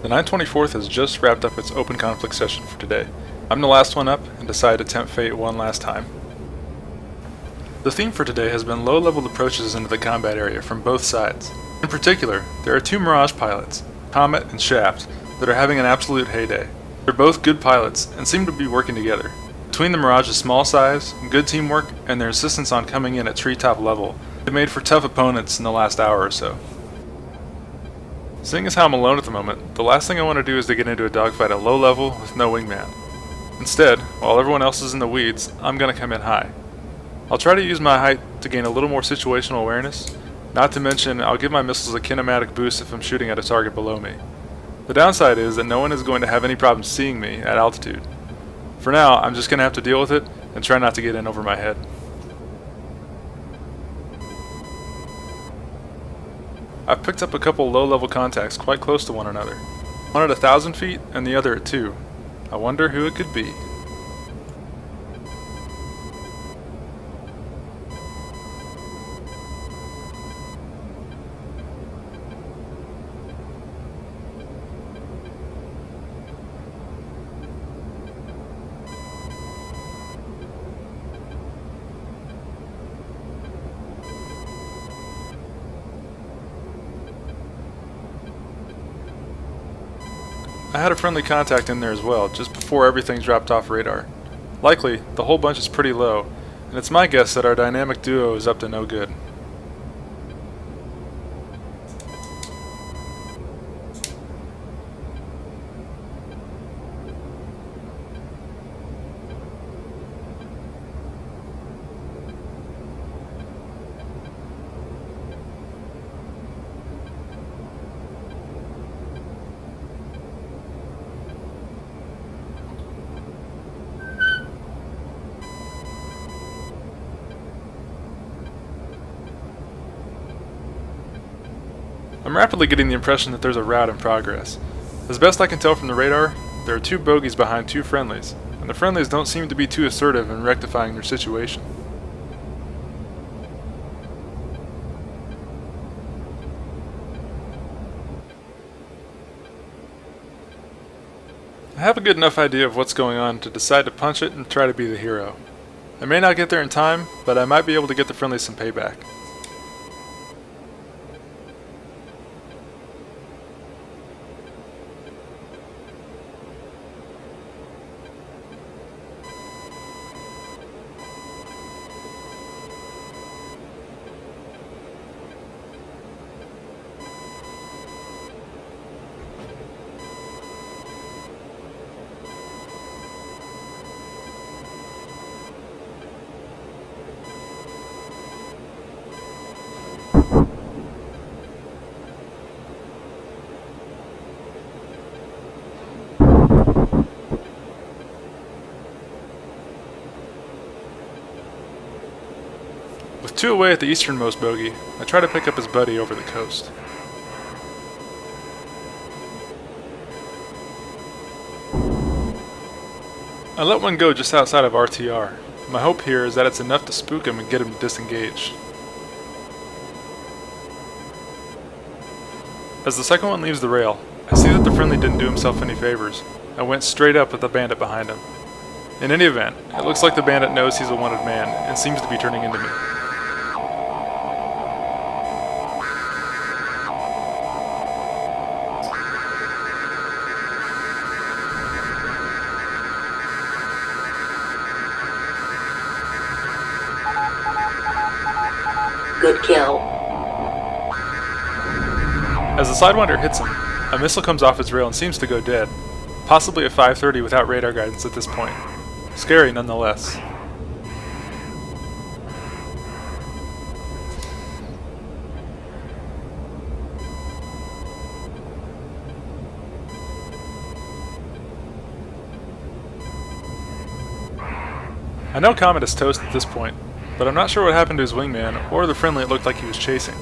The 924th has just wrapped up its open conflict session for today. I'm the last one up and decided to tempt fate one last time. The theme for today has been low-level approaches into the combat area from both sides. In particular, there are two Mirage pilots, Comet and Shaft, that are having an absolute heyday. They're both good pilots and seem to be working together. Between the Mirage's small size, good teamwork, and their insistence on coming in at treetop level, they made for tough opponents in the last hour or so. Seeing as how I'm alone at the moment, the last thing I want to do is to get into a dogfight at low level with no wingman. Instead, while everyone else is in the weeds, I'm going to come in high. I'll try to use my height to gain a little more situational awareness, not to mention I'll give my missiles a kinematic boost if I'm shooting at a target below me. The downside is that no one is going to have any problem seeing me at altitude. For now, I'm just going to have to deal with it and try not to get in over my head. I've picked up a couple low-level contacts quite close to one another. One at 1,000 feet and the other at 2. I wonder who it could be. I had a friendly contact in there as well, just before everything dropped off radar. Likely, the whole bunch is pretty low, and it's my guess that our dynamic duo is up to no good. I'm rapidly getting the impression that there's a rout in progress. As best I can tell from the radar, there are two bogies behind two friendlies, and the friendlies don't seem to be too assertive in rectifying their situation. I have a good enough idea of what's going on to decide to punch it and try to be the hero. I may not get there in time, but I might be able to get the friendlies some payback. With two away at the easternmost bogey, I try to pick up his buddy over the coast. I let one go just outside of RTR. My hope here is that it's enough to spook him and get him to disengage. As the second one leaves the rail, I see that the friendly didn't do himself any favors, and went straight up with the bandit behind him. In any event, it looks like the bandit knows he's a wanted man, and seems to be turning into me. Good kill. As the Sidewinder hits him, a missile comes off its rail and seems to go dead. Possibly a 530 without radar guidance at this point. Scary nonetheless. I know Comet is toast at this point, but I'm not sure what happened to his wingman or the friendly it looked like he was chasing.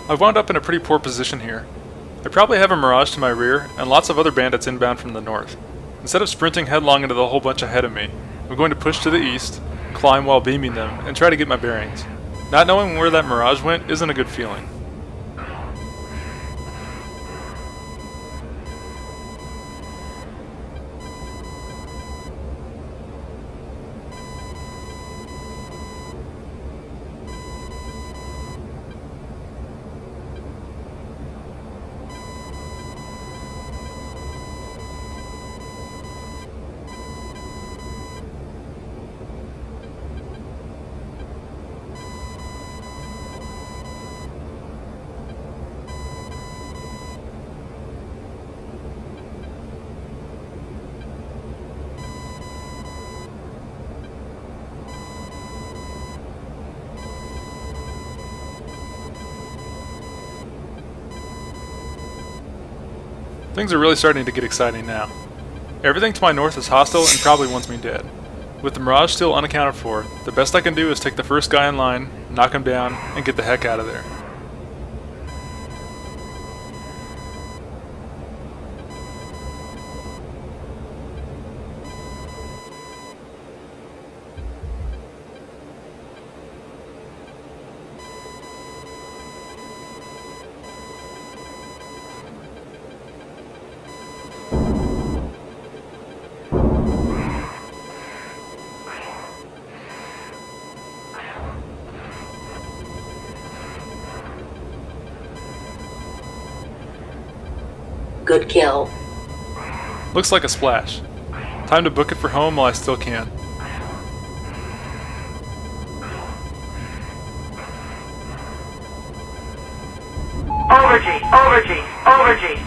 I've wound up in a pretty poor position here. I probably have a Mirage to my rear, and lots of other bandits inbound from the north. Instead of sprinting headlong into the whole bunch ahead of me, I'm going to push to the east, climb while beaming them, and try to get my bearings. Not knowing where that Mirage went isn't a good feeling. Things are really starting to get exciting now. Everything to my north is hostile and probably wants me dead. With the Mirage still unaccounted for, the best I can do is take the first guy in line, knock him down, and get the heck out of there. Good kill. Looks like a splash. Time to book it for home while I still can. Overgy.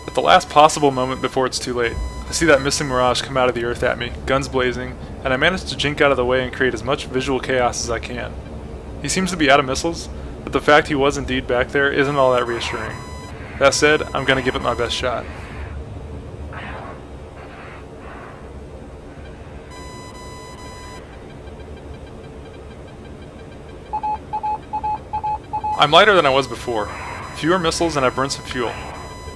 At the last possible moment before it's too late, I see that missing Mirage come out of the earth at me, guns blazing, and I manage to jink out of the way and create as much visual chaos as I can. He seems to be out of missiles, but the fact he was indeed back there isn't all that reassuring. That said, I'm gonna give it my best shot. I'm lighter than I was before. Fewer missiles and I've burned some fuel.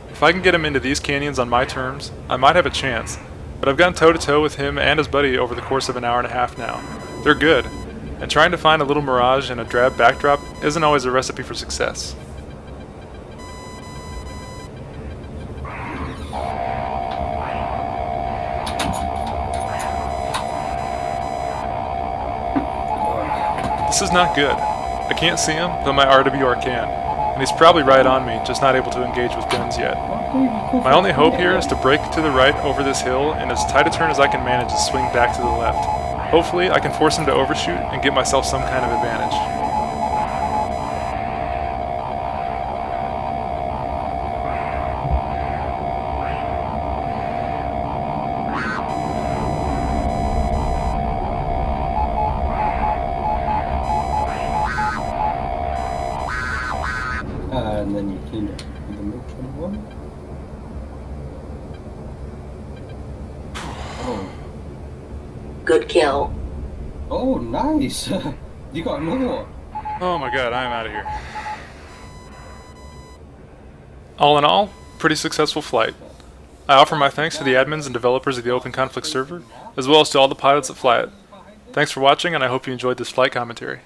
If I can get him into these canyons on my terms, I might have a chance, but I've gone toe-to-toe with him and his buddy over the course of an hour and a half now. They're good, and trying to find a little Mirage in a drab backdrop isn't always a recipe for success. This is not good. I can't see him, but my RWR can, and he's probably right on me, just not able to engage with guns yet. My only hope here is to break to the right over this hill and as tight a turn as I can manage to swing back to the left. Hopefully, I can force him to overshoot and get myself some kind of advantage. And then you clean it with the milk 21. Oh. Good kill. Oh, nice! You got another one. Oh my god, I'm out of here. All in all, pretty successful flight. I offer my thanks to the admins and developers of the Open Conflict server, as well as to all the pilots that fly it. Thanks for watching, and I hope you enjoyed this flight commentary.